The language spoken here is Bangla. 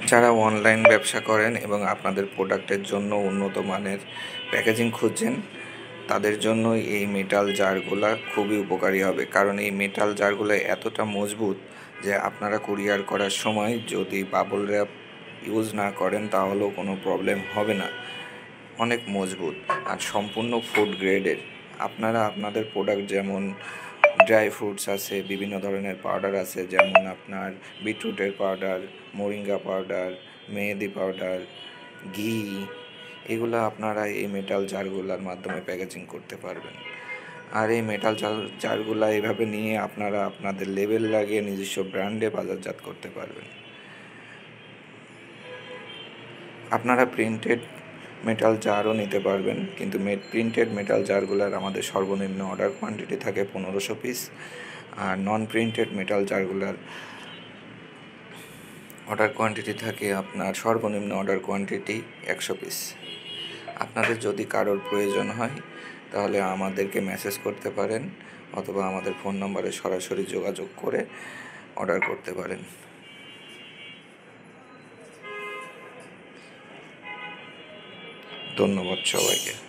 যারা অনলাইন ব্যবসা করেন এবং আপনাদের প্রোডাক্টের জন্য উন্নত মানের প্যাকেজিং খুঁজছেন, তাদের জন্য এই মেটাল জারগুলা খুবই উপকারী হবে। কারণ এই মেটাল জারগুলো এতটা মজবুত যে আপনারা কুরিয়ার করার সময় যদি বাবল র্যাপ ইউজ না করেন তাহলেও কোনো প্রবলেম হবে না। অনেক মজবুত আর সম্পূর্ণ ফুড গ্রেডের। আপনারা আপনাদের প্রোডাক্ট যেমন ড্রাই ফ্রুটস আছে, বিভিন্ন ধরনের পাউডার আছে, যেমন আপনার বিটরুটের পাউডার, মোরিঙ্গা পাউডার, মেহেদি পাউডার, ঘি, এগুলো আপনারা এই মেটাল জারগুলোর মাধ্যমে প্যাকেজিং করতে পারবেন। আর এই মেটাল জারগুলো এইভাবে নিয়ে আপনারা আপনাদের লেবেল লাগিয়ে নিজস্ব ব্র্যান্ডে বাজারজাত করতে পারবেন। আপনারা প্রিন্টেড মেটাল জারও নিতে পারবেন, কিন্তু প্রিন্টেড মেটাল জারগুলোর আমাদের সর্বনিম্ন অর্ডার কোয়ান্টিটি থাকে 1500 পিস, আর নন প্রিন্টেড মেটাল জারগুলোর অর্ডার কোয়ান্টিটি থাকে আপনার সর্বনিম্ন অর্ডার কোয়ান্টিটি 100 পিস। আপনাদের যদি কারোর প্রয়োজন হয় তাহলে আমাদেরকে মেসেজ করতে পারেন অথবা আমাদের ফোন নম্বরে সরাসরি যোগাযোগ করে অর্ডার করতে পারেন। ধন্যবাদ সবাইকে।